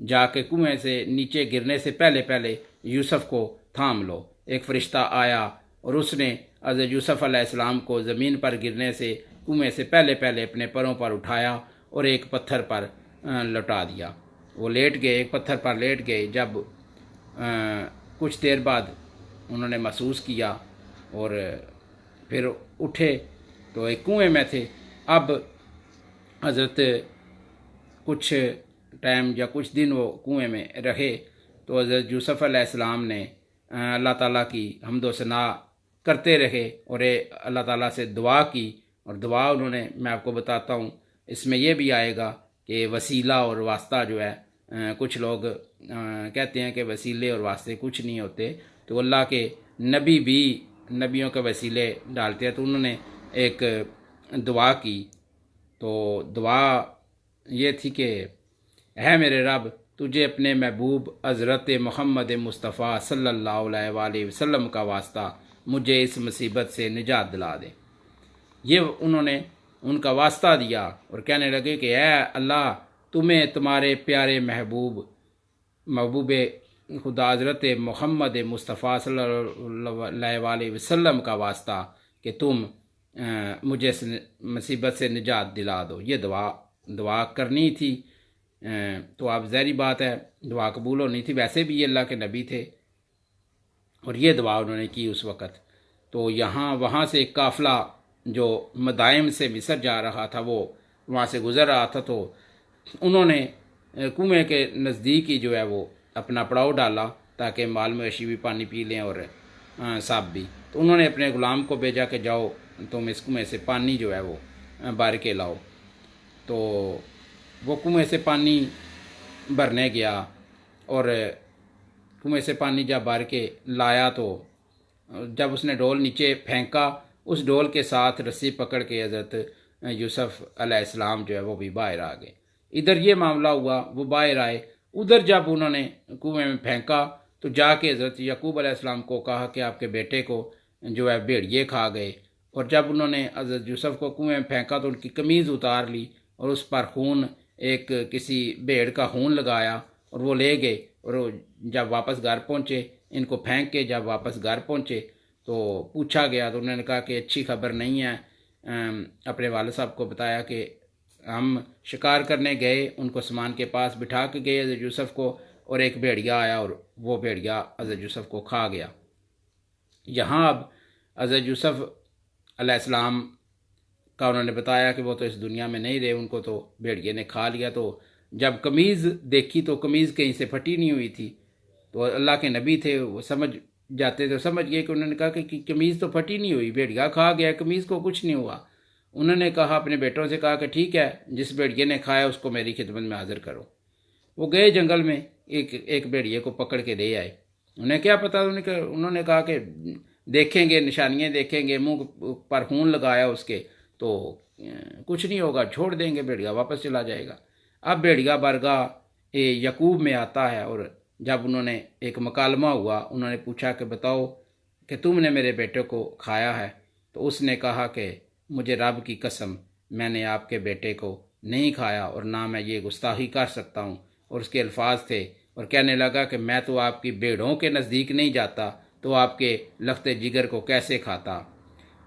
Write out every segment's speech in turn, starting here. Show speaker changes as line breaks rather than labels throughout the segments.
جا کے کنویں سے نیچے گرنے سے پہلے پہلے یوسف کو تھام لو۔ ایک فرشتہ آیا اور اس نے حضرت یوسف علیہ السلام کو زمین پر گرنے سے کنویں سے پہلے پہلے اپنے پروں پر اٹھایا اور ایک پتھر پر لٹا دیا۔ وہ لیٹ گئے، ایک پتھر پر لیٹ گئے۔ جب کچھ دیر بعد انہوں نے محسوس کیا اور پھر اٹھے تو ایک کنویں میں تھے۔ اب حضرت کچھ ٹائم یا کچھ دن وہ کنویں میں رہے تو حضرت یوسف علیہ السلام نے اللہ تعالیٰ کی حمد و ثنا کرتے رہے اور اللہ تعالیٰ سے دعا کی، اور دعا انہوں نے، میں آپ کو بتاتا ہوں، اس میں یہ بھی آئے گا کہ وسیلہ اور واسطہ جو ہے، کچھ لوگ کہتے ہیں کہ وسیلے اور واسطے کچھ نہیں ہوتے، تو اللہ کے نبی بھی نبیوں کے وسیلے ڈالتے ہیں۔ تو انہوں نے ایک دعا کی، تو دعا یہ تھی کہ اے میرے رب، تجھے اپنے محبوب حضرت محمد مصطفیٰ صلی اللہ علیہ وآلہ وسلم کا واسطہ مجھے اس مصیبت سے نجات دلا دے۔ یہ انہوں نے ان کا واسطہ دیا اور کہنے لگے کہ اے اللہ، تمہیں تمہارے پیارے محبوب خدا حضرت محمد مصطفیٰ صلی اللہ علیہ وآلہ وسلم کا واسطہ کہ تم مجھے اس مصیبت سے نجات دلا دو۔ یہ دعا کرنی تھی، تو آپ ظاہری بات ہے دعا قبول ہونی تھی۔ ویسے بھی یہ اللہ کے نبی تھے اور یہ دعا انہوں نے کی اس وقت۔ تو وہاں سے ایک قافلہ جو مدائم سے مصر جا رہا تھا وہ وہاں سے گزر رہا تھا، تو انہوں نے کنویں کے نزدیک ہی جو ہے وہ اپنا پڑاؤ ڈالا تاکہ مال مویشی بھی پانی پی لیں اور سب بھی۔ تو انہوں نے اپنے غلام کو بھیجا کہ جاؤ تم اس کنویں سے پانی جو ہے وہ بھر کے لاؤ۔ تو وہ کنویں سے پانی بھرنے گیا اور کنویں سے پانی جب بھر کے لایا تو جب اس نے ڈول نیچے پھینکا، اس ڈول کے ساتھ رسی پکڑ کے حضرت یوسف علیہ السلام جو ہے وہ بھی باہر آ گئے۔ ادھر یہ معاملہ ہوا، وہ باہر آئے۔ ادھر جب انہوں نے کنویں میں پھینکا تو جا کے حضرت یعقوب علیہ السلام کو کہا کہ آپ کے بیٹے کو جو ہے بھیڑیے کھا گئے۔ اور جب انہوں نے حضرت یوسف کو کنویں میں پھینکا تو ان کی قمیض اتار لی اور اس پر خون، ایک کسی بھیڑ کا خون لگایا اور وہ لے گئے۔ اور جب واپس گھر پہنچے، ان کو پھینک کے جب واپس گھر پہنچے تو پوچھا گیا تو انہوں نے کہا کہ اچھی خبر نہیں ہے۔ اپنے والد صاحب کو بتایا کہ ہم شکار کرنے گئے، ان کو سامان کے پاس بٹھا کے گئے حضرت یوسف کو، اور ایک بھیڑیا آیا اور وہ بھیڑیا حضرت یوسف کو کھا گیا۔ یہاں اب حضرت یوسف علیہ السلام کا انہوں نے بتایا کہ وہ تو اس دنیا میں نہیں رہے، ان کو تو بھیڑیے نے کھا لیا۔ تو جب قمیض دیکھی تو قمیض کہیں سے پھٹی نہیں ہوئی تھی، تو اللہ کے نبی تھے، وہ سمجھ جاتے تو سمجھ گئے کہ انہوں نے کہا کہ قمیض تو پھٹی نہیں ہوئی، بھیڑیا کھا گیا، قمیض کو کچھ نہیں ہوا۔ انہوں نے کہا، اپنے بیٹوں سے کہا کہ ٹھیک ہے، جس بھیڑیے نے کھایا اس کو میری خدمت میں حاضر کرو۔ وہ گئے جنگل میں، ایک بھیڑیے کو پکڑ کے لے آئے۔ انہیں کیا پتا، انہوں نے کہا کہ دیکھیں گے، نشانیاں دیکھیں گے، منہ پر خون لگایا اس کے تو کچھ نہیں ہوگا، چھوڑ دیں گے، بھیڑیا واپس چلا جائے گا۔ اب بھیڑیا بارگاہ یعقوب میں آتا ہے، اور جب انہوں نے ایک مکالمہ ہوا، انہوں نے پوچھا کہ بتاؤ کہ تم نے میرے بیٹے کو کھایا ہے؟ تو اس نے کہا کہ مجھے رب کی قسم، میں نے آپ کے بیٹے کو نہیں کھایا اور نہ میں یہ گستاخی کر سکتا ہوں۔ اور اس کے الفاظ تھے، اور کہنے لگا کہ میں تو آپ کی بھیڑوں کے نزدیک نہیں جاتا تو آپ کے لخت جگر کو کیسے کھاتا۔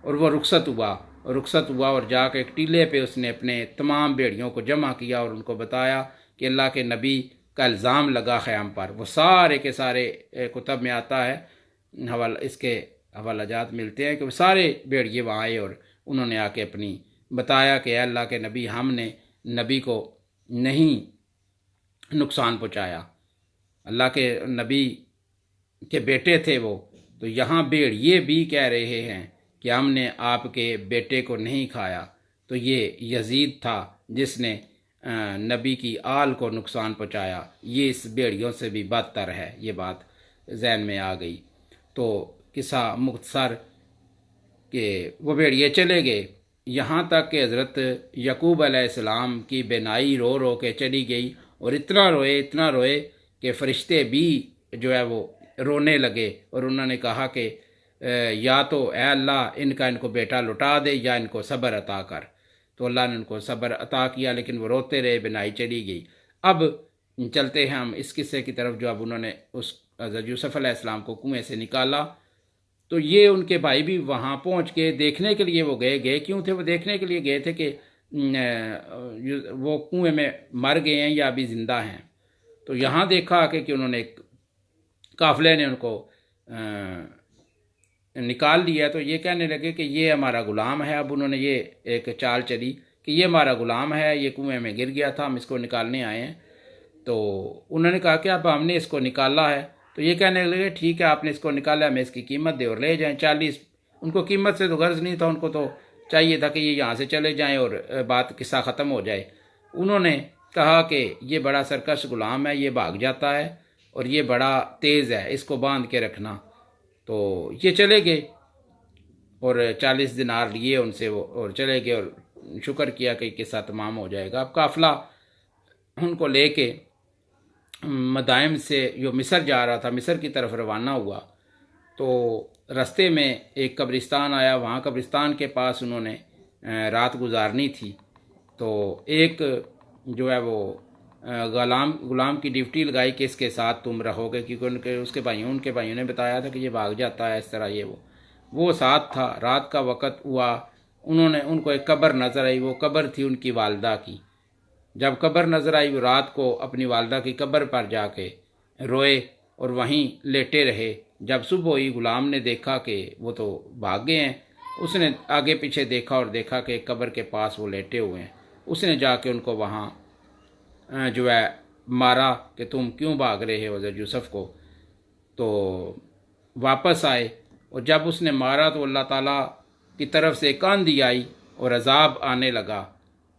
اور وہ رخصت ہوا اور جا کے ایک ٹیلے پہ اس نے اپنے تمام بھیڑیوں کو جمع کیا اور ان کو بتایا کہ اللہ کے نبی کا الزام لگا ہے ہم پر۔ وہ سارے کے سارے کتب میں آتا ہے، اس کے حوالہ جات ملتے ہیں کہ وہ سارے بھیڑیے وہاں آئے اور انہوں نے آ کے اپنی بتایا کہ اے اللہ کے نبی، ہم نے نبی کو نہیں نقصان پہنچایا، اللہ کے نبی کے بیٹے تھے وہ۔ تو یہاں بھیڑیے بھی کہہ رہے ہیں کہ ہم نے آپ کے بیٹے کو نہیں کھایا، تو یہ یزید تھا جس نے نبی کی آل کو نقصان پہنچایا، یہ اس بھیڑیوں سے بھی بدتر ہے۔ یہ بات ذہن میں آ گئی۔ تو قصہ مختصر کہ وہ بھیڑیے چلے گئے، یہاں تک کہ حضرت یعقوب علیہ السلام کی بینائی رو رو کے چلی گئی، اور اتنا روئے کہ فرشتے بھی جو ہے وہ رونے لگے، اور انہوں نے کہا کہ یا تو اے اللہ ان کو بیٹا لٹا دے یا ان کو صبر عطا کر۔ تو اللہ نے ان کو صبر عطا کیا، لیکن وہ روتے رہے، بینائی چلی گئی۔ اب چلتے ہیں ہم اس قصے کی طرف جو اب انہوں نے اس حضرت یوسف علیہ السلام کو کنویں سے نکالا، تو یہ ان کے بھائی بھی وہاں پہنچ کے دیکھنے کے لیے وہ گئے کیوں تھے؟ وہ دیکھنے کے لیے گئے تھے کہ وہ کنویں میں مر گئے ہیں یا ابھی زندہ ہیں۔ تو یہاں دیکھا کہ انہوں نے قافلے نے ان کو نکال لیا، تو یہ کہنے لگے کہ یہ ہمارا غلام ہے۔ اب انہوں نے یہ ایک چال چلی کہ یہ ہمارا غلام ہے، یہ کنویں میں گر گیا تھا، ہم اس کو نکالنے آئے ہیں۔ تو انہوں نے کہا کہ اب ہم نے اس کو نکالا ہے، تو یہ کہنے لگے ٹھیک ہے آپ نے اس کو نکالا، ہمیں اس کی قیمت دے اور لے جائیں 40۔ ان کو قیمت سے تو غرض نہیں تھا، ان کو تو چاہیے تھا کہ یہ یہاں سے چلے جائیں اور بات قصہ ختم ہو جائے۔ انہوں نے کہا کہ یہ بڑا سرکش غلام ہے، یہ بھاگ جاتا ہے اور یہ بڑا تیز ہے، اس کو باندھ کے رکھنا۔ تو یہ چلے گئے اور 40 دینار لیے ان سے وہ اور چلے گئے اور شکر کیا کہ قصہ تمام ہو جائے گا۔ اب قافلہ ان کو لے کے مدائن سے جو مصر جا رہا تھا، مصر کی طرف روانہ ہوا، تو رستے میں ایک قبرستان آیا، وہاں قبرستان کے پاس انہوں نے رات گزارنی تھی۔ تو ایک جو ہے وہ غلام کی ڈیوٹی لگائی کہ اس کے ساتھ تم رہو گے، کیونکہ ان کے بھائیوں نے بتایا تھا کہ یہ بھاگ جاتا ہے اس طرح، یہ وہ ساتھ تھا۔ رات کا وقت ہوا، ان کو ایک قبر نظر آئی، وہ قبر تھی ان کی والدہ کی۔ جب قبر نظر آئی، وہ رات کو اپنی والدہ کی قبر پر جا کے روئے اور وہیں لیٹے رہے۔ جب صبح ہوئی، غلام نے دیکھا کہ وہ تو بھاگ گئے ہیں، اس نے آگے پیچھے دیکھا اور دیکھا کہ قبر کے پاس وہ لیٹے ہوئے ہیں۔ اس نے جا کے ان کو وہاں جو ہے مارا کہ تم کیوں بھاگ رہے ہو حضرت یوسف کو۔ تو واپس آئے اور جب اس نے مارا تو اللہ تعالیٰ کی طرف سے ایک آندھی آئی اور عذاب آنے لگا،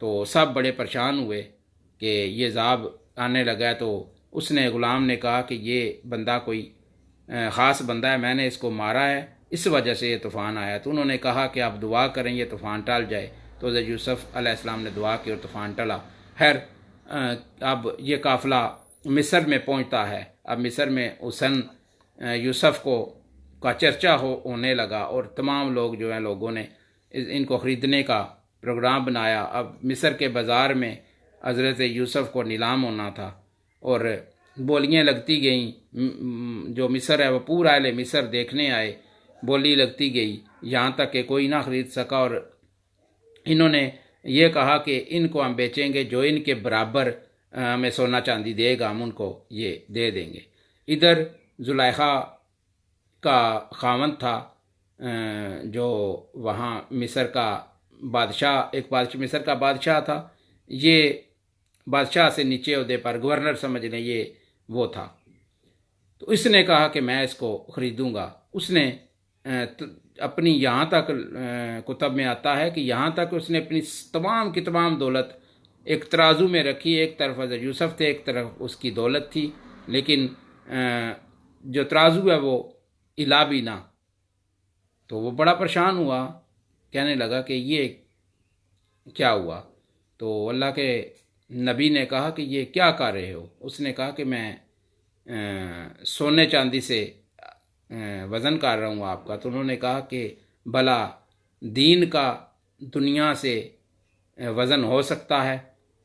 تو سب بڑے پریشان ہوئے کہ یہ عذاب آنے لگا ہے۔ تو اس نے غلام نے کہا کہ یہ بندہ کوئی خاص بندہ ہے، میں نے اس کو مارا ہے، اس وجہ سے یہ طوفان آیا۔ تو انہوں نے کہا کہ آپ دعا کریں یہ طوفان ٹل جائے۔ تو حضرت یوسف علیہ السلام نے دعا کی اور طوفان ٹلا۔ خیر اب یہ قافلہ مصر میں پہنچتا ہے۔ اب مصر میں حسن یوسف کا چرچا ہونے لگا اور تمام لوگ جو ہیں لوگوں نے ان کو خریدنے کا پروگرام بنایا۔ اب مصر کے بازار میں حضرت یوسف کو نیلام ہونا تھا اور بولیاں لگتی گئیں۔ جو مصر ہے وہ پورا اہل مصر دیکھنے آئے، بولی لگتی گئی یہاں تک کہ کوئی نہ خرید سکا، اور انہوں نے یہ کہا کہ ان کو ہم بیچیں گے، جو ان کے برابر ہمیں سونا چاندی دے گا ہم ان کو یہ دے دیں گے۔ ادھر زلیخا کا خاوند تھا جو وہاں مصر کا بادشاہ، مصر کا بادشاہ تھا، یہ بادشاہ سے نیچے عہدے پر گورنر سمجھ لیں یہ وہ تھا۔ تو اس نے کہا کہ میں اس کو خریدوں گا۔ اس نے اپنی یہاں تک کتب میں آتا ہے کہ یہاں تک اس نے اپنی تمام کی تمام دولت ایک ترازو میں رکھی، ایک طرف حضرت یوسف تھے، ایک طرف اس کی دولت تھی، لیکن جو ترازو ہے وہ ہلا بھی نہ۔ تو وہ بڑا پریشان ہوا، کہنے لگا کہ یہ کیا ہوا؟ تو اللہ کے نبی نے کہا کہ یہ کیا کر رہے ہو؟ اس نے کہا کہ میں سونے چاندی سے وزن کر رہا ہوں آپ کا۔ تو انہوں نے کہا کہ بھلا دین کا دنیا سے وزن ہو سکتا ہے؟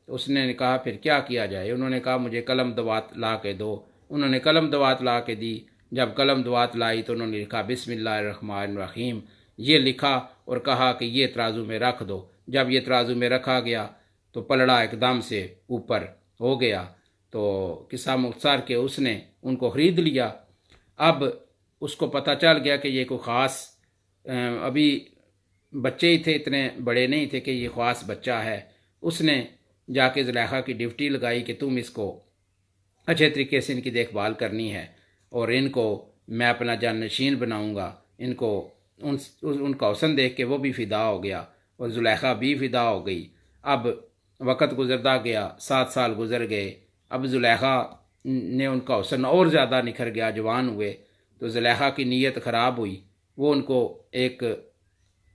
تو اس نے کہا پھر کیا کیا جائے؟ انہوں نے کہا مجھے قلم دوات لا کے دو۔ انہوں نے قلم دوات لا کے دی۔ جب قلم دوات لائی تو انہوں نے لکھا بسم اللہ الرحمن الرحیم، یہ لکھا اور کہا کہ یہ ترازو میں رکھ دو۔ جب یہ ترازو میں رکھا گیا تو پلڑا ایک دم سے اوپر ہو گیا۔ تو قصہ مختصر کے اس نے ان کو خرید لیا۔ اب اس کو پتہ چل گیا کہ یہ کوئی خاص ابھی بچے ہی تھے، اتنے بڑے نہیں تھے کہ یہ خاص بچہ ہے۔ اس نے جا کے زلیخا کی ڈیوٹی لگائی کہ تم اس کو اچھے طریقے سے ان کی دیکھ بھال کرنی ہے اور ان کو میں اپنا جانشین بناؤں گا۔ ان کو ان کا حسن دیکھ کے وہ بھی فدا ہو گیا اور زلیخا بھی فدا ہو گئی۔ اب وقت گزرتا گیا، 7 سال گزر گئے۔ اب زلیخا نے ان کا حسن اور زیادہ نکھر گیا، جوان ہوئے۔ تو زلیخا کی نیت خراب ہوئی، وہ ان کو ایک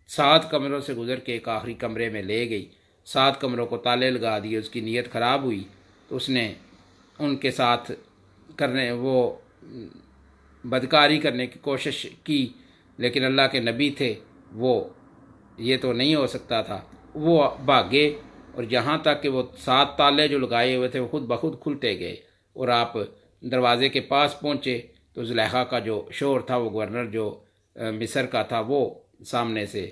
7 کمروں سے گزر کے ایک آخری کمرے میں لے گئی، 7 کمروں کو تالے لگا دیے۔ اس کی نیت خراب ہوئی تو اس نے ان کے ساتھ وہ بدکاری کرنے کی کوشش کی، لیکن اللہ کے نبی تھے وہ، یہ تو نہیں ہو سکتا تھا۔ وہ بھاگے اور جہاں تک کہ وہ 7 تالے جو لگائے ہوئے تھے وہ خود بخود کھلتے گئے، اور آپ دروازے کے پاس پہنچے تو زلیخا کا جو شوہر تھا، وہ گورنر جو مصر کا تھا، وہ سامنے سے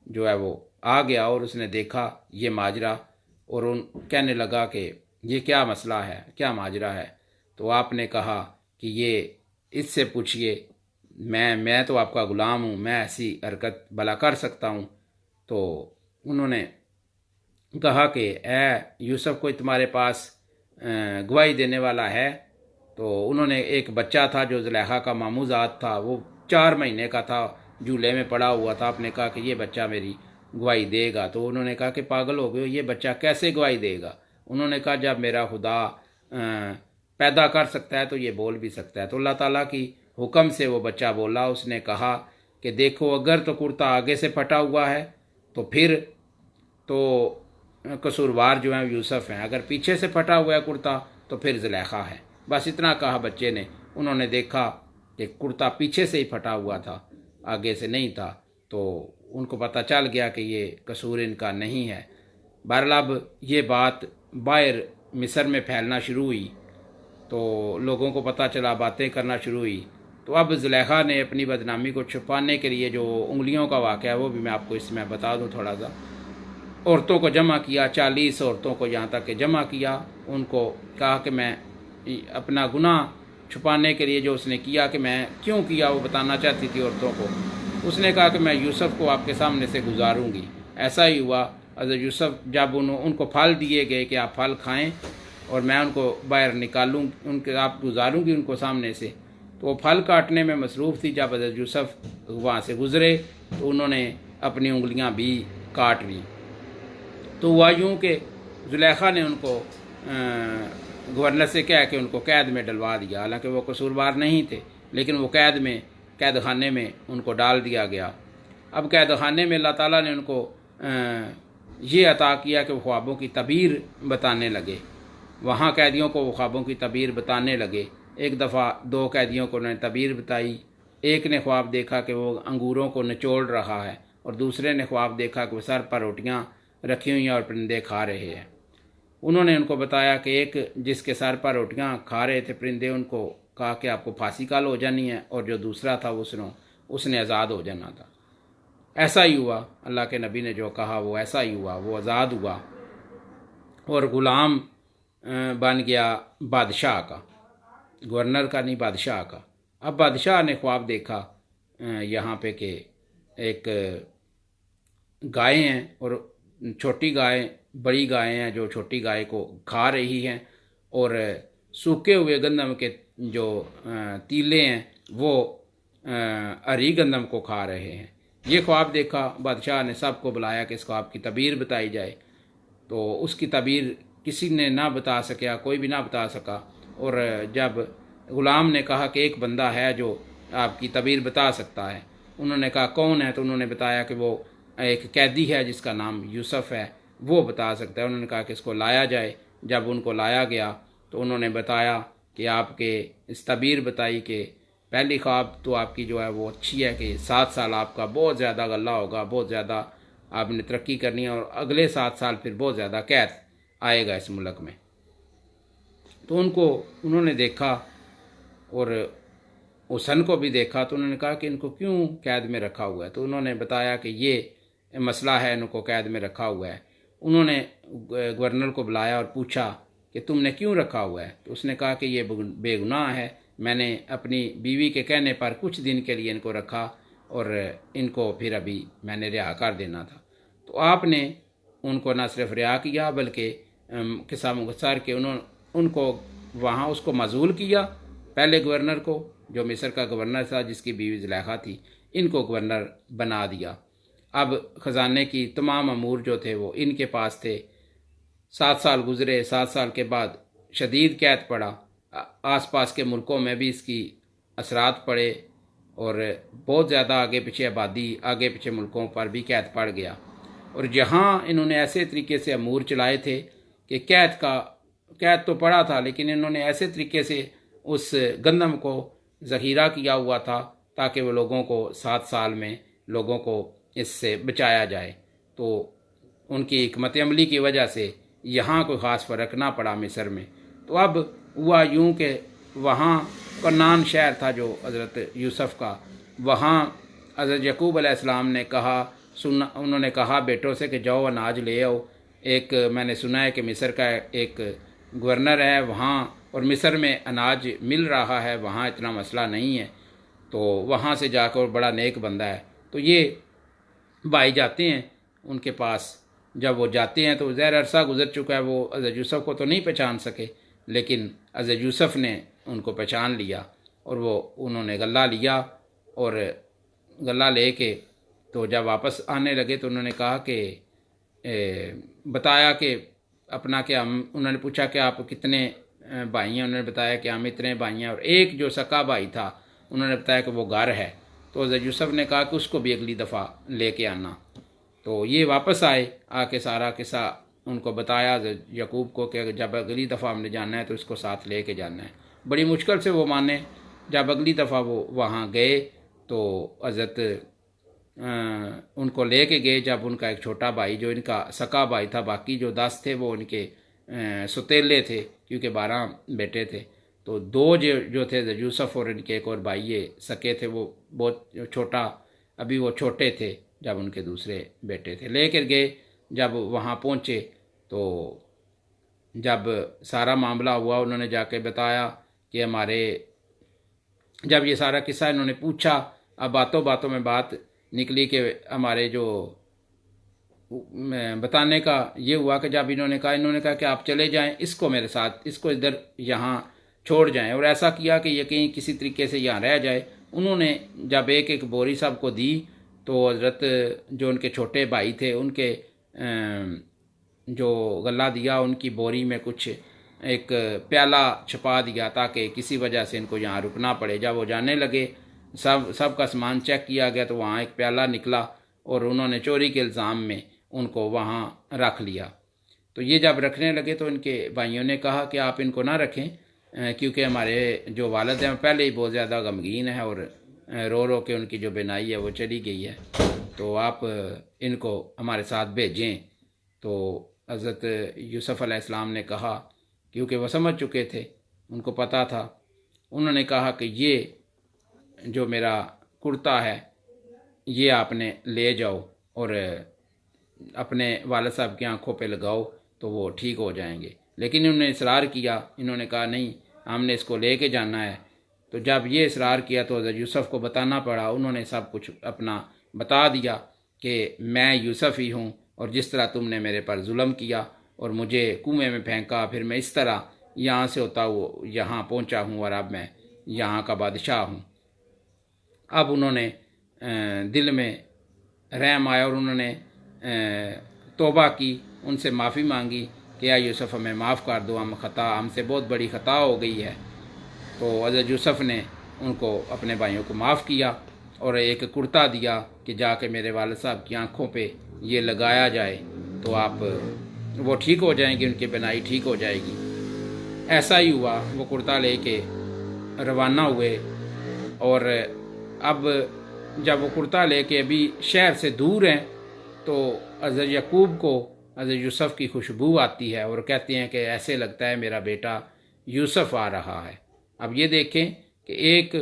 جو ہے وہ آ گیا، اور اس نے دیکھا یہ ماجرا، اور کہنے لگا کہ یہ کیا مسئلہ ہے، کیا ماجرا ہے؟ تو آپ نے کہا کہ یہ اس سے پوچھئے، میں تو آپ کا غلام ہوں، میں ایسی حرکت بھلا کر سکتا ہوں؟ تو انہوں نے کہا کہ اے یوسف، کوئی تمہارے پاس گواہی دینے والا ہے؟ تو انہوں نے ایک بچہ تھا جو زلیخا کا ماموزاد تھا، وہ 4 مہینے کا تھا، جھولے میں پڑا ہوا تھا، آپ نے کہا کہ یہ بچہ میری گواہی دے گا۔ تو انہوں نے کہا کہ پاگل ہو گئے، یہ بچہ کیسے گواہی دے گا؟ انہوں نے کہا جب میرا خدا پیدا کر سکتا ہے تو یہ بول بھی سکتا ہے۔ تو اللہ تعالیٰ کی حکم سے وہ بچہ بولا، اس نے کہا کہ دیکھو اگر تو کرتا آگے سے پھٹا ہوا ہے تو پھر تو قصوروار جو ہیں یوسف ہیں، اگر پیچھے سے پھٹا ہوا ہے کرتا تو پھر زلیخا ہے۔ بس اتنا کہا بچے نے۔ انہوں نے دیکھا کہ کرتا پیچھے سے ہی پھٹا ہوا تھا، آگے سے نہیں تھا، تو ان کو پتہ چل گیا کہ یہ قصور ان کا نہیں ہے۔ بہرحال اب یہ بات باہر مصر میں پھیلنا شروع ہوئی، تو لوگوں کو پتہ چلا، باتیں کرنا شروع ہوئی۔ تو اب زلیخا نے اپنی بدنامی کو چھپانے کے لیے جو انگلیوں کا واقعہ ہے وہ بھی میں آپ کو اس میں بتا دوں تھوڑا سا۔ عورتوں کو جمع کیا، 40 عورتوں کو یہاں تک کہ جمع کیا، ان کو کہا کہ میں اپنا گناہ چھپانے کے لیے جو اس نے کیا کہ میں کیوں کیا وہ بتانا چاہتی تھی عورتوں کو، اس نے کہا کہ میں یوسف کو آپ کے سامنے سے گزاروں گی۔ ایسا ہی ہوا، حضرت یوسف جب ان کو پھل دیے گئے کہ آپ پھل کھائیں اور میں ان کو باہر نکالوں، آپ گزاروں گی ان کو سامنے سے، تو وہ پھل کاٹنے میں مصروف تھی۔ جب حضرت یوسف وہاں سے گزرے تو انہوں نے اپنی انگلیاں بھی کاٹ لیں۔ تو ہوا یوں کہ زلیخا نے ان کو گورنر سے کہا کہ ان کو قید میں ڈلوا دیا، حالانکہ وہ قصوروار نہیں تھے، لیکن وہ قید خانے میں ان کو ڈال دیا گیا۔ اب قید خانے میں اللہ تعالیٰ نے ان کو یہ عطا کیا کہ وہ خوابوں کی تعبیر بتانے لگے۔ وہاں قیدیوں کو وہ خوابوں کی تعبیر بتانے لگے۔ ایک دفعہ 2 قیدیوں کو انہوں نے تعبیر بتائی۔ ایک نے خواب دیکھا کہ وہ انگوروں کو نچوڑ رہا ہے، اور دوسرے نے خواب دیکھا کہ وہ سر پر روٹیاں رکھی ہوئی ہیں اور پرندے کھا رہے ہیں۔ انہوں نے ان کو بتایا کہ ایک جس کے سر پر روٹیاں کھا رہے تھے پرندے، ان کو کہا کہ آپ کو پھانسی کال ہو جانی ہے، اور جو دوسرا تھا اس نے آزاد ہو جانا تھا۔ ایسا ہی ہوا، اللہ کے نبی نے جو کہا وہ ایسا ہی ہوا، وہ آزاد ہوا اور غلام بن گیا بادشاہ کا، گورنر کا نہیں، بادشاہ کا۔ اب بادشاہ نے خواب دیکھا یہاں پہ کہ ایک گائے ہیں، اور چھوٹی گائے بڑی گائے ہیں جو چھوٹی گائے کو کھا رہی ہیں، اور سوکھے ہوئے گندم کے جو تیلے ہیں وہ ہری گندم کو کھا رہے ہیں۔ یہ خواب دیکھا، بادشاہ نے سب کو بلایا کہ اس خواب کی تعبیر بتائی جائے، تو اس کی تعبیر کسی نے نہ بتا سکیا، کوئی بھی نہ بتا سکا۔ اور جب غلام نے کہا کہ ایک بندہ ہے جو آپ کی تعبیر بتا سکتا ہے، انہوں نے کہا کون ہے؟ تو انہوں نے بتایا کہ وہ ایک قیدی ہے جس کا نام یوسف ہے، وہ بتا سکتا ہے۔ انہوں نے کہا کہ اس کو لایا جائے۔ جب ان کو لایا گیا تو انہوں نے بتایا کہ آپ کے اس تعبیر بتائی کہ پہلی خواب تو آپ کی جو ہے وہ اچھی ہے کہ 7 سال آپ کا بہت زیادہ غلہ ہوگا، بہت زیادہ آپ نے ترقی کرنی ہے، اور اگلے 7 سال پھر بہت زیادہ قید آئے گا اس ملک میں۔ تو انہوں نے دیکھا، اور حسن کو بھی دیکھا، تو انہوں نے کہا کہ ان کو کیوں قید میں رکھا ہوا ہے؟ تو انہوں نے بتایا کہ یہ مسئلہ ہے، ان کو قید میں رکھا ہوا ہے۔ انہوں نے گورنر کو بلایا اور پوچھا کہ تم نے کیوں رکھا ہوا ہے؟ تو اس نے کہا کہ یہ بے گناہ ہے، میں نے اپنی بیوی کے کہنے پر کچھ دن کے لیے ان کو رکھا، اور ان کو پھر ابھی میں نے رہا کر دینا تھا۔ تو آپ نے ان کو نہ صرف رہا کیا بلکہ قصہ مختصر کہ ان کو وہاں اس کو معزول کیا، پہلے گورنر کو جو مصر کا گورنر تھا جس کی بیوی زلیخا تھی، ان کو گورنر بنا دیا۔ اب خزانے کی تمام امور جو تھے وہ ان کے پاس تھے۔ 7 سال گزرے، 7 سال کے بعد شدید قید پڑا، آس پاس کے ملکوں میں بھی اس کی اثرات پڑے، اور بہت زیادہ آگے پیچھے آبادی، آگے پیچھے ملکوں پر بھی قید پڑ گیا۔ اور جہاں انہوں نے ایسے طریقے سے امور چلائے تھے کہ قید تو پڑا تھا، لیکن انہوں نے ایسے طریقے سے اس گندم کو ذخیرہ کیا ہوا تھا تاکہ وہ لوگوں کو 7 سال میں لوگوں کو اس سے بچایا جائے۔ تو ان کی حکمت عملی کی وجہ سے یہاں کوئی خاص فرق نہ پڑا مصر میں۔ تو اب ہوا یوں کہ وہاں کنعان شہر تھا جو حضرت یوسف کا، وہاں حضرت یعقوب علیہ السلام نے کہا، انہوں نے کہا بیٹوں سے کہ جاؤ اناج لے آؤ، ایک میں نے سنا ہے کہ مصر کا ایک گورنر ہے وہاں، اور مصر میں اناج مل رہا ہے، وہاں اتنا مسئلہ نہیں ہے، تو وہاں سے جا کر بڑا نیک بندہ ہے۔ تو یہ بھائی جاتے ہیں ان کے پاس، جب وہ جاتے ہیں تو ظاہر عرصہ گزر چکا ہے، وہ حضرت یوسف کو تو نہیں پہچان سکے، لیکن حضرت یوسف نے ان کو پہچان لیا، اور انہوں نے غلہ لیا، اور غلہ لے کے تو جب واپس آنے لگے تو انہوں نے کہا کہ بتایا کہ اپنا کہ انہوں نے پوچھا کہ آپ کتنے بھائی ہیں، انہوں نے بتایا کہ ہم اتنے بھائی ہیں، اور ایک جو سکا بھائی تھا انہوں نے بتایا کہ وہ گھر ہے، تو حضرت یوسف نے کہا کہ اس کو بھی اگلی دفعہ لے کے آنا۔ تو یہ واپس آئے، آ کے سارا قصہ ان کو بتایا یعقوب کو کہ جب اگلی دفعہ ہم نے جانا ہے تو اس کو ساتھ لے کے جانا ہے۔ بڑی مشکل سے وہ مانے، جب اگلی دفعہ وہ وہاں گئے تو حضرت ان کو لے کے گئے، جب ان کا ایک چھوٹا بھائی جو ان کا سکا بھائی تھا، باقی جو 10 تھے وہ ان کے ستیلے تھے کیونکہ 12 بیٹے تھے، تو 2 جو تھے یوسف اور ان کے ایک اور بھائی یہ سکے تھے، وہ بہت چھوٹا، ابھی وہ چھوٹے تھے جب ان کے دوسرے بیٹے تھے، لے کر گئے۔ جب وہاں پہنچے تو جب سارا معاملہ ہوا انہوں نے جا کے بتایا کہ ہمارے، جب یہ سارا قصہ انہوں نے پوچھا، اب باتوں باتوں میں بات نکلی کہ ہمارے جو بتانے کا یہ ہوا کہ جب انہوں نے کہا کہ آپ چلے جائیں، اس کو میرے ساتھ، اس کو ادھر یہاں چھوڑ جائیں، اور ایسا کیا کہ یہ کہیں کسی طریقے سے یہاں رہ جائے۔ انہوں نے جب ایک ایک بوری سب کو دی تو حضرت جو ان کے چھوٹے بھائی تھے ان کے جو غلہ دیا ان کی بوری میں کچھ ایک پیالہ چھپا دیا تاکہ کسی وجہ سے ان کو یہاں رکنا پڑے۔ جب وہ جانے لگے سب کا سامان چیک کیا گیا تو وہاں ایک پیالہ نکلا، اور انہوں نے چوری کے الزام میں ان کو وہاں رکھ لیا۔ تو یہ جب رکھنے لگے تو ان کے بھائیوں نے کہا کہ آپ ان کو نہ رکھیں، کیونکہ ہمارے جو والد ہیں پہلے ہی بہت زیادہ غمگین ہیں، اور رو رو کے ان کی جو بینائی ہے وہ چلی گئی ہے، تو آپ ان کو ہمارے ساتھ بھیجیں۔ تو حضرت یوسف علیہ السلام نے کہا، کیونکہ وہ سمجھ چکے تھے، ان کو پتہ تھا، انہوں نے کہا کہ یہ جو میرا کرتا ہے یہ آپ نے لے جاؤ اور اپنے والد صاحب کی آنکھوں پہ لگاؤ تو وہ ٹھیک ہو جائیں گے۔ لیکن انہوں نے اصرار کیا، انہوں نے کہا نہیں ہم نے اس کو لے کے جانا ہے۔ تو جب یہ اصرار کیا تو حضرت یوسف کو بتانا پڑا، انہوں نے سب کچھ اپنا بتا دیا کہ میں یوسف ہی ہوں، اور جس طرح تم نے میرے پر ظلم کیا اور مجھے کنویں میں پھینکا، پھر میں اس طرح یہاں سے ہوتا ہوا یہاں پہنچا ہوں، اور اب میں یہاں کا بادشاہ ہوں۔ اب انہوں نے دل میں رحم آیا اور انہوں نے توبہ کی، ان سے معافی مانگی کہ یا یوسف ہمیں معاف کر دو، ہم سے بہت بڑی خطا ہو گئی ہے۔ تو حضرت یوسف نے ان کو اپنے بھائیوں کو معاف کیا اور ایک کرتا دیا کہ جا کے میرے والد صاحب کی آنکھوں پہ یہ لگایا جائے تو آپ وہ ٹھیک ہو جائیں گے، ان کی بینائی ٹھیک ہو جائے گی۔ ایسا ہی ہوا، وہ کرتا لے کے روانہ ہوئے، اور اب جب وہ کرتا لے کے ابھی شہر سے دور ہیں تو حضرت یعقوب کو حضرت یوسف کی خوشبو آتی ہے، اور کہتے ہیں کہ ایسے لگتا ہے میرا بیٹا یوسف آ رہا ہے۔ اب یہ دیکھیں کہ ایک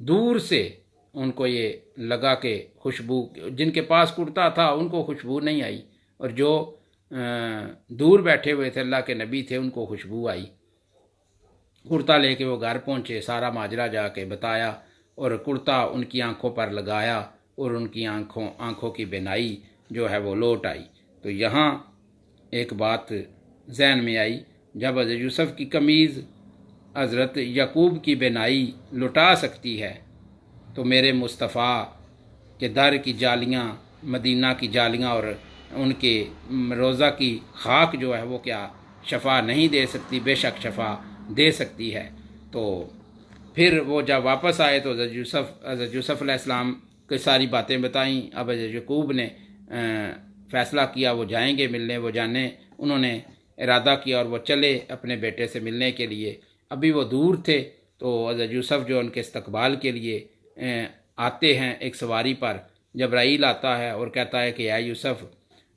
دور سے ان کو یہ لگا کہ خوشبو، جن کے پاس کرتا تھا ان کو خوشبو نہیں آئی، اور جو دور بیٹھے ہوئے تھے اللہ کے نبی تھے ان کو خوشبو آئی۔ کرتا لے کے وہ گھر پہنچے، سارا ماجرا جا کے بتایا، اور کرتا ان کی آنکھوں پر لگایا اور ان کی آنکھوں کی بینائی جو ہے وہ لوٹ آئی۔ تو یہاں ایک بات ذہن میں آئی، جب حضرت یوسف کی قمیض حضرت یعقوب کی بینائی لٹا سکتی ہے تو میرے مصطفیٰ کے در کی جالیاں، مدینہ کی جالیاں اور ان کے روضہ کی خاک جو ہے وہ کیا شفا نہیں دے سکتی؟ بے شک شفا دے سکتی ہے۔ تو پھر وہ جب واپس آئے تو حضرت یوسف علیہ السلام کی ساری باتیں بتائیں۔ اب حضرت یعقوب نے فیصلہ کیا وہ جائیں گے ملنے، وہ جانے انہوں نے ارادہ کیا اور وہ چلے اپنے بیٹے سے ملنے کے لیے۔ ابھی وہ دور تھے تو حضرت یوسف جو ان کے استقبال کے لیے آتے ہیں ایک سواری پر، جبرائیل آتا ہے اور کہتا ہے کہ اے یوسف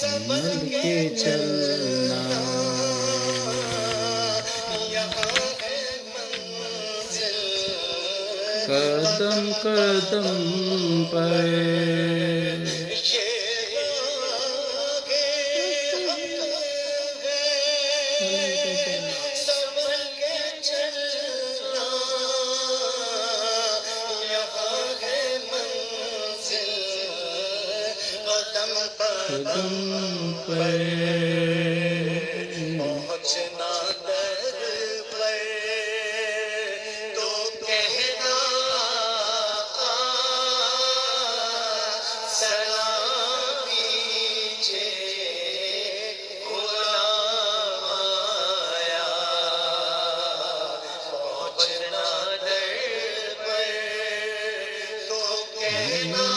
سنبھل کے چلنا قدم قدم پر قدم پر
پہنچنا در پر تو کہنا سلام کیجے غلام آیا پہنچنا در پر تو کہنا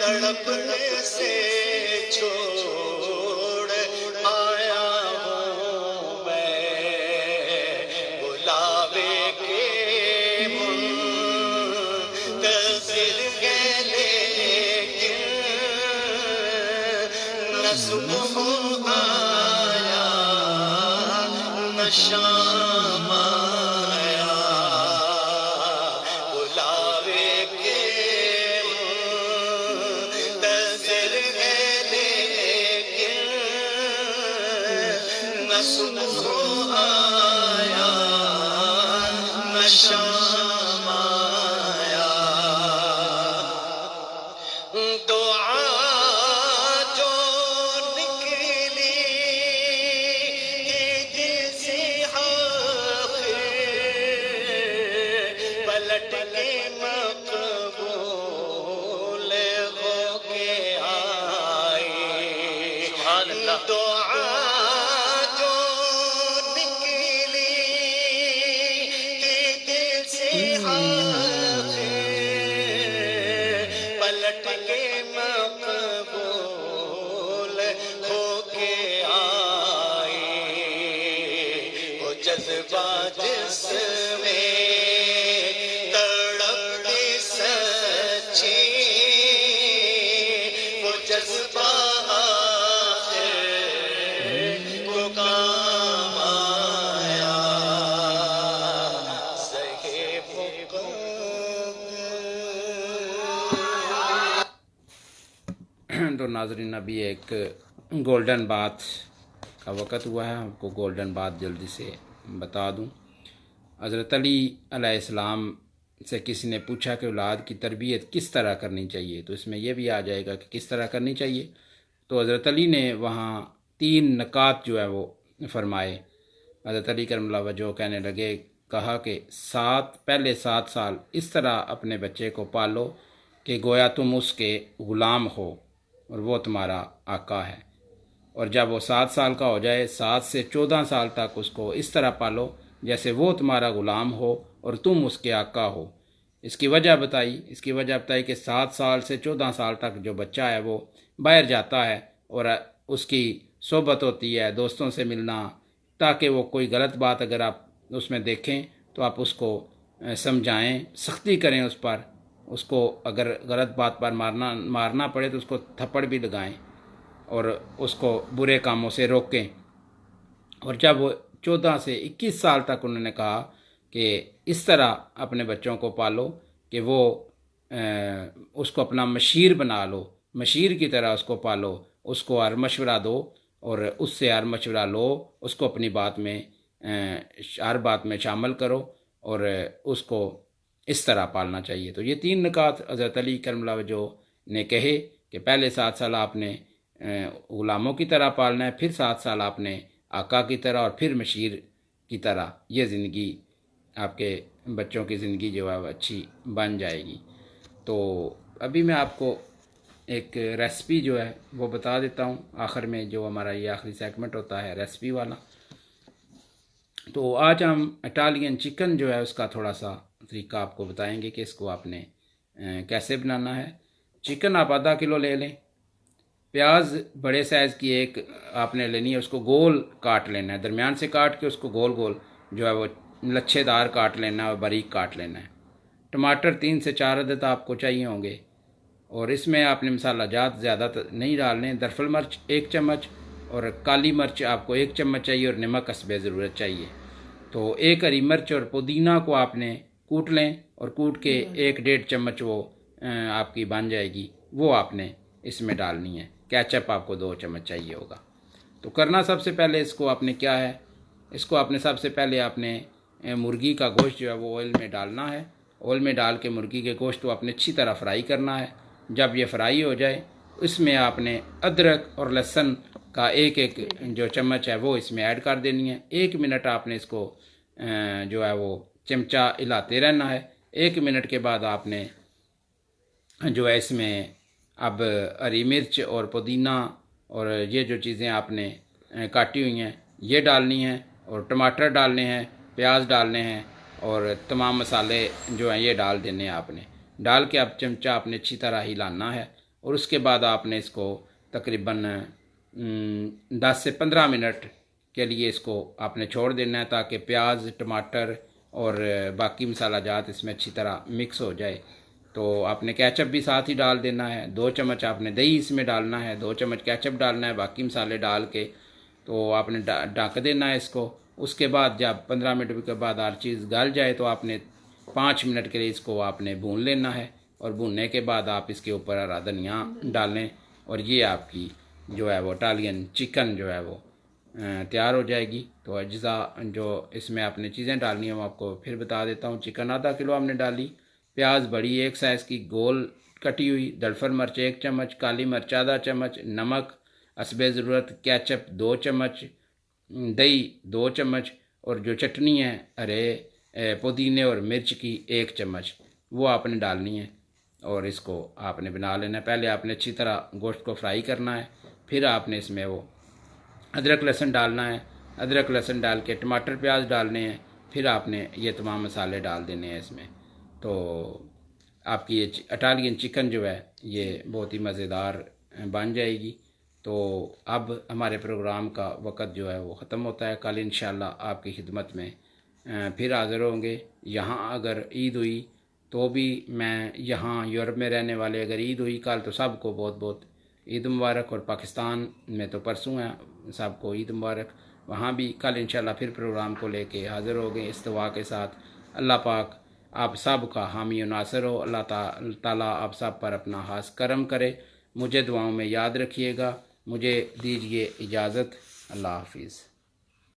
تڑپنے سے چھوڑ آیا ہوں میں بلاوے کے منتظر ہے لیکن نہ صبح آیا نہ شام آیا بلاوے کے صبح آیا نہ شام آیا دعا جو نکلی دل سے آخر پلٹ کے مقبول ہو کے آئی سبحان اللہ دعا پلٹ کے مقبول ہو کے آئی وہ جذبہ جس میں تڑپتی سچی وہ جذبہ کو کام آیا سہے
تو ناظرین ابھی ایک گولڈن بات کا وقت ہوا ہے، آپ کو گولڈن بات جلدی سے بتا دوں۔ حضرت علی علیہ السلام سے کسی نے پوچھا کہ اولاد کی تربیت کس طرح کرنی چاہیے، تو اس میں یہ بھی آ جائے گا کہ کس طرح کرنی چاہیے۔ تو حضرت علی نے وہاں 3 نکات جو ہے وہ فرمائے۔ حضرت علی کرم اللہ وجہہ کہنے لگے، کہا کہ پہلے 7 سال اس طرح اپنے بچے کو پالو کہ گویا تم اس کے غلام ہو اور وہ تمہارا آقا ہے، اور جب وہ 7 سال کا ہو جائے 7 سے 14 سال تک اس کو اس طرح پالو جیسے وہ تمہارا غلام ہو اور تم اس کے آقا ہو۔ اس کی وجہ بتائی کہ 7 سال سے 14 سال تک جو بچہ ہے وہ باہر جاتا ہے اور اس کی صحبت ہوتی ہے، دوستوں سے ملنا، تاکہ وہ کوئی غلط بات اگر آپ اس میں دیکھیں تو آپ اس کو سمجھائیں، سختی کریں اس پر، اس کو اگر غلط بات پر مارنا پڑے تو اس کو تھپڑ بھی لگائیں اور اس کو برے کاموں سے روکیں۔ اور جب وہ 14 سے 21 سال تک انہوں نے کہا کہ اس طرح اپنے بچوں کو پالو کہ وہ اس کو اپنا مشیر بنا لو، مشیر کی طرح اس کو پالو، اس کو ہر مشورہ دو اور اس سے ہر مشورہ لو، اس کو اپنی ہر بات میں شامل کرو اور اس کو اس طرح پالنا چاہیے۔ تو یہ 3 نکات حضرت علی کرم اللہ وجہہ نے کہے کہ پہلے 7 سال آپ نے غلاموں کی طرح پالنا ہے، پھر 7 سال آپ نے آقا کی طرح اور پھر مشیر کی طرح یہ زندگی آپ کے بچوں کی زندگی جو ہے وہ اچھی بن جائے گی۔ تو ابھی میں آپ کو ایک ریسپی جو ہے وہ بتا دیتا ہوں آخر میں، جو ہمارا یہ آخری سیگمنٹ ہوتا ہے ریسپی والا۔ تو آج ہم اٹالین چکن جو ہے اس کا تھوڑا سا طریقہ آپ کو بتائیں گے کہ اس کو آپ نے کیسے بنانا ہے۔ چکن آپ آدھا کلو لے لیں، پیاز بڑے سائز کی ایک آپ نے لینی ہے، اس کو گول کاٹ لینا ہے، درمیان سے کاٹ کے اس کو گول گول جو ہے وہ لچھے دار کاٹ لینا ہے اور باریک کاٹ لینا ہے۔ ٹماٹر 3 سے 4 عدد آپ کو چاہیے ہوں گے، اور اس میں آپ نے مسالہ جات زیادہ نہیں ڈالنے۔ درفل مرچ 1 چمچ اور کالی مرچ آپ کو 1 چمچ چاہیے، اور نمک حسب ضرورت چاہیے۔ تو 1 ہری مرچ اور پودینہ کو آپ نے کوٹ لیں، اور کوٹ کے 1-1.5 چمچ وہ آپ کی بن جائے گی، وہ آپ نے اس میں ڈالنی ہے۔ کیچپ آپ کو 2 چمچ چاہیے ہوگا۔ تو کرنا سب سے پہلے اس کو آپ نے کیا ہے، اس کو آپ نے سب سے پہلے آپ نے مرغی کا گوشت جو ہے وہ آئل میں ڈالنا ہے۔ آئل میں ڈال کے مرغی کے گوشت کو آپ نے اچھی طرح فرائی کرنا ہے۔ جب یہ فرائی ہو جائے اس میں آپ نے ادرک اور لہسن کا 1 جو چمچ ہے وہ اس میں ایڈ کر دینی ہے۔ 1 منٹ آپ نے اس کو جو ہے وہ چمچہ ہلاتے رہنا ہے۔ 1 منٹ کے بعد آپ نے جو ہے اس میں اب ہری مرچ اور پودینہ اور یہ جو چیزیں آپ نے کاٹی ہوئی ہیں یہ ڈالنی ہیں، اور ٹماٹر ڈالنے ہیں، پیاز ڈالنے ہیں، اور تمام مسالے جو ہیں یہ ڈال دینے ہیں آپ نے۔ ڈال کے اب چمچہ آپ نے اچھی طرح ہلانا ہے، اور اس کے بعد آپ نے اس کو تقریباً 10 سے 15 منٹ کے لیے اس کو آپ نے چھوڑ دینا ہے، تاکہ پیاز، ٹماٹر اور باقی مسالہ جات اس میں اچھی طرح مکس ہو جائے۔ تو آپ نے کیچپ بھی ساتھ ہی ڈال دینا ہے، 2 چمچ آپ نے دہی اس میں ڈالنا ہے، 2 چمچ کیچپ ڈالنا ہے، باقی مسالے ڈال کے تو آپ نے ڈھک دینا ہے اس کو۔ اس کے بعد جب 15 منٹ کے بعد ہر چیز گل جائے تو آپ نے 5 منٹ کے لیے اس کو آپ نے بھون لینا ہے، اور بھوننے کے بعد آپ اس کے اوپر ہرا دھنیا ڈالیں، اور یہ آپ کی جو ہے وہ اٹالین چکن جو ہے وہ تیار ہو جائے گی۔ تو اجزاء جو اس میں آپ نے چیزیں ڈالنی ہیں وہ آپ کو پھر بتا دیتا ہوں۔ چکن آدھا کلو ہم نے ڈالی، پیاز بڑی 1 سائز کی گول کٹی ہوئی، دڑفل مرچ 1 چمچ، کالی مرچ آدھا چمچ، نمک حسب ضرورت، کیچپ 2 چمچ، دہی 2 چمچ، اور جو چٹنی ہے ہرے پودینے اور مرچ کی 1 چمچ وہ آپ نے ڈالنی ہے، اور اس کو آپ نے بنا لینا ہے۔ پہلے آپ نے اچھی طرح گوشت کو فرائی کرنا ہے، پھر آپ نے اس میں وہ ادرک لہسن ڈالنا ہے، ادرک لہسن ڈال کے ٹماٹر پیاز ڈالنے ہیں، پھر آپ نے یہ تمام مسالے ڈال دینے ہیں اس میں۔ تو آپ کی یہ اٹالین چکن جو ہے یہ بہت ہی مزیدار بن جائے گی۔ تو اب ہمارے پروگرام کا وقت جو ہے وہ ختم ہوتا ہے۔ کل انشاءاللہ آپ کی خدمت میں پھر حاضر ہوں گے۔ یہاں اگر عید ہوئی تو بھی میں یہاں یورپ میں رہنے والے اگر عید ہوئی کل تو سب کو بہت بہت عید مبارک، اور پاکستان میں تو پرسوں ہے، سب کو عید مبارک۔ وہاں بھی کل انشاءاللہ پھر پروگرام کو لے کے حاضر ہو گئے اس دعا کے ساتھ۔ اللہ پاک آپ سب کا حامی و ناصر ہو، اللہ تعالیٰ آپ سب پر اپنا خاص کرم کرے۔ مجھے دعاؤں میں یاد رکھیے گا۔ مجھے دیجیے اجازت، اللہ حافظ۔